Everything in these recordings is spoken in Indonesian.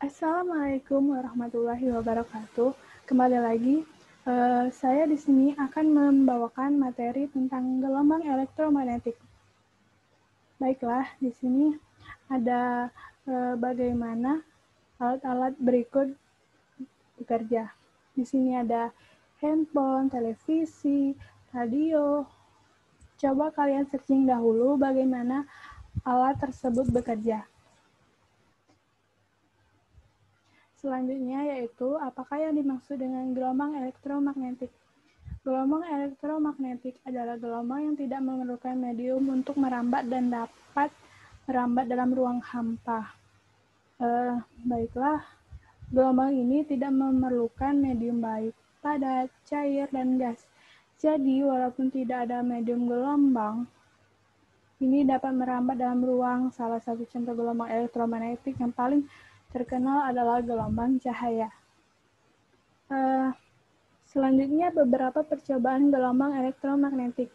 Assalamualaikum warahmatullahi wabarakatuh. Kembali lagi, saya di sini akan membawakan materi tentang gelombang elektromagnetik. Baiklah, di sini ada bagaimana alat-alat berikut bekerja. Di sini ada handphone, televisi, radio. Coba kalian searching dahulu bagaimana alat tersebut bekerja. Selanjutnya yaitu apakah yang dimaksud dengan gelombang elektromagnetik. Gelombang elektromagnetik adalah gelombang yang tidak memerlukan medium untuk merambat dan dapat merambat dalam ruang hampa. Baiklah, gelombang ini tidak memerlukan medium baik, padat, cair, dan gas. Jadi, walaupun tidak ada medium gelombang, ini dapat merambat dalam ruang. Salah satu contoh gelombang elektromagnetik yang paling terkenal adalah gelombang cahaya. Selanjutnya, beberapa percobaan gelombang elektromagnetik.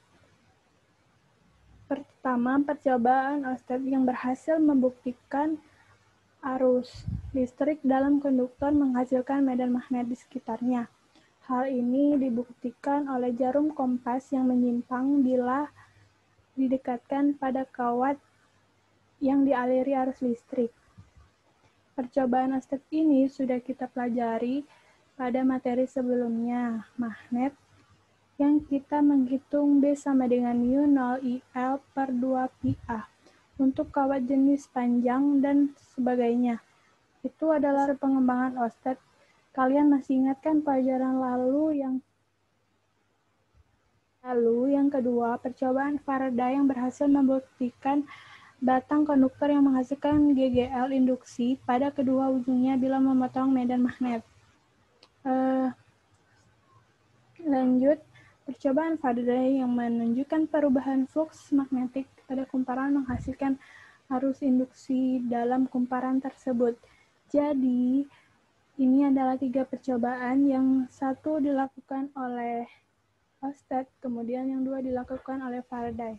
Pertama, percobaan Oersted yang berhasil membuktikan arus listrik dalam konduktor menghasilkan medan magnet di sekitarnya. Hal ini dibuktikan oleh jarum kompas yang menyimpang bila didekatkan pada kawat yang dialiri arus listrik. Percobaan Oersted ini sudah kita pelajari pada materi sebelumnya, magnet, yang kita menghitung B sama dengan U0 IL per 2 PA untuk kawat jenis panjang dan sebagainya. Itu adalah pengembangan Oersted. Kalian masih ingat kan pelajaran lalu yang kedua, percobaan Faraday yang berhasil membuktikan batang konduktor yang menghasilkan GGL induksi pada kedua ujungnya bila memotong medan magnet. Lanjut, percobaan Faraday yang menunjukkan perubahan fluks magnetik pada kumparan menghasilkan arus induksi dalam kumparan tersebut. Jadi, ini adalah 3 percobaan, yang satu dilakukan oleh Oersted, kemudian yang 2 dilakukan oleh Faraday.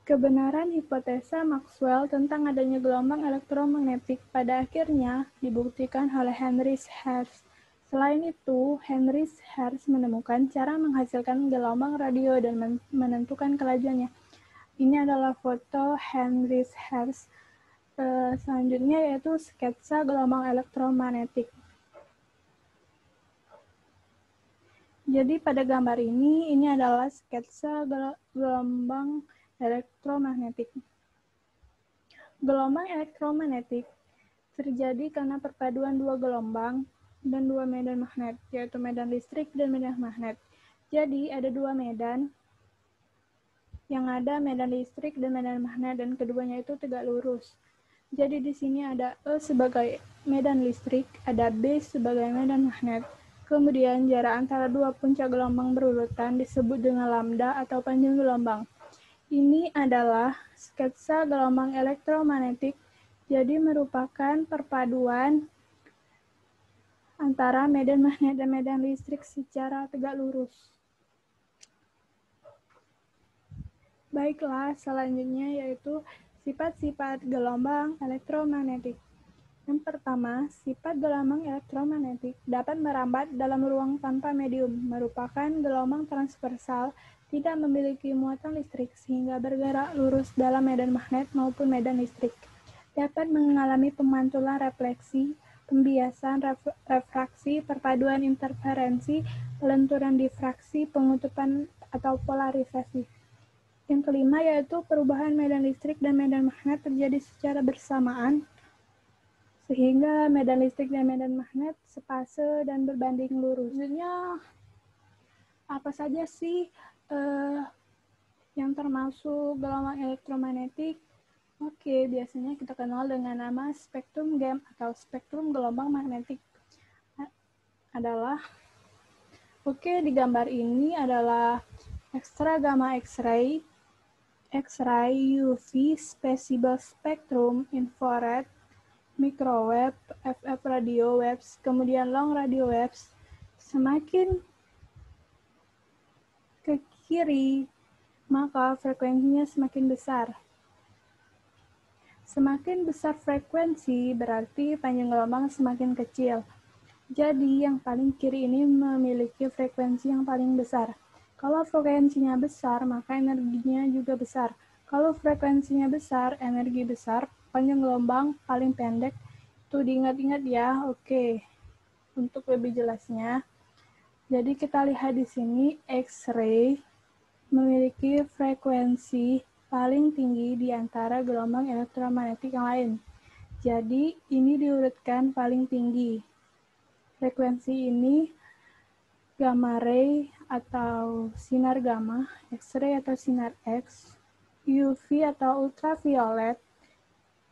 Kebenaran hipotesa Maxwell tentang adanya gelombang elektromagnetik pada akhirnya dibuktikan oleh Heinrich Hertz. Selain itu, Heinrich Hertz menemukan cara menghasilkan gelombang radio dan menentukan kelajuannya. Ini adalah foto Heinrich Hertz. Selanjutnya yaitu sketsa gelombang elektromagnetik. Jadi pada gambar ini adalah sketsa gelombang elektromagnetik. Gelombang elektromagnetik terjadi karena perpaduan dua gelombang dan dua medan magnet, yaitu medan listrik dan medan magnet. Jadi ada dua medan, yang ada medan listrik dan medan magnet, dan keduanya itu tegak lurus. Jadi di sini ada E sebagai medan listrik, ada B sebagai medan magnet. Kemudian jarak antara dua puncak gelombang berurutan disebut dengan lambda atau panjang gelombang. Ini adalah sketsa gelombang elektromagnetik, jadi merupakan perpaduan antara medan magnet dan medan listrik secara tegak lurus. Baiklah, selanjutnya yaitu sifat-sifat gelombang elektromagnetik. Yang pertama, sifat gelombang elektromagnetik dapat merambat dalam ruang tanpa medium, merupakan gelombang transversal, tidak memiliki muatan listrik, sehingga bergerak lurus dalam medan magnet maupun medan listrik. Dapat mengalami pemantulan refleksi, pembiasan, refraksi, perpaduan interferensi, pelenturan difraksi, pengutupan atau polarisasi. Yang kelima yaitu perubahan medan listrik dan medan magnet terjadi secara bersamaan, sehingga medan listrik dan medan magnet sepase dan berbanding lurus. Maksudnya apa saja sih yang termasuk gelombang elektromagnetik? Oke, biasanya kita kenal dengan nama spektrum GAM atau spektrum gelombang magnetik. Di gambar ini adalah ekstra gamma X-ray, UV, visible spectrum, infrared, microwave, FF radio waves, kemudian long radio waves. Semakin ke kiri maka frekuensinya semakin besar. Semakin besar frekuensi berarti panjang gelombang semakin kecil. Jadi yang paling kiri ini memiliki frekuensi yang paling besar. Kalau frekuensinya besar, maka energinya juga besar. Kalau frekuensinya besar, energi besar, panjang gelombang paling pendek. Itu diingat-ingat ya. Oke. Untuk lebih jelasnya, jadi kita lihat di sini X-ray memiliki frekuensi paling tinggi di antara gelombang elektromagnetik yang lain. Jadi ini diurutkan paling tinggi. Frekuensi ini gamma ray atau sinar gamma, X-ray atau sinar X, UV atau ultraviolet,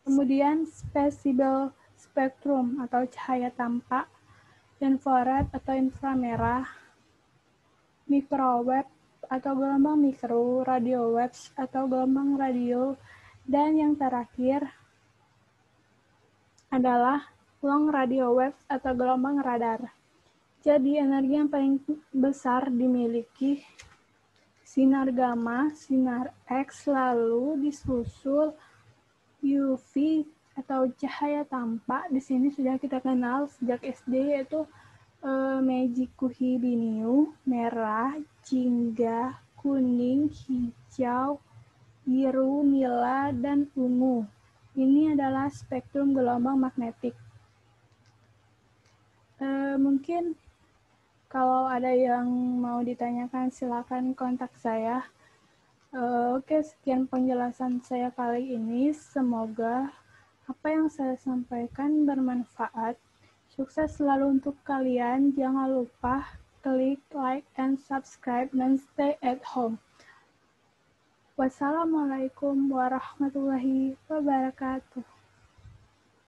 kemudian visible spektrum atau cahaya tampak, infrared atau inframerah, microwave atau gelombang mikro, radio waves atau gelombang radio, dan yang terakhir adalah long radio waves atau gelombang radar. Jadi energi yang paling besar dimiliki sinar gamma, sinar X, lalu disusul UV atau cahaya tampak. Di sini sudah kita kenal sejak SD, yaitu Meiji Kuhibiniu, merah, jingga, kuning, hijau, biru, nila, dan ungu. Ini adalah spektrum gelombang magnetik. Mungkin kalau ada yang mau ditanyakan, silakan kontak saya. Oke, sekian penjelasan saya kali ini. Semoga apa yang saya sampaikan bermanfaat. Sukses selalu untuk kalian. Jangan lupa klik like and subscribe dan stay at home. Wassalamualaikum warahmatullahi wabarakatuh.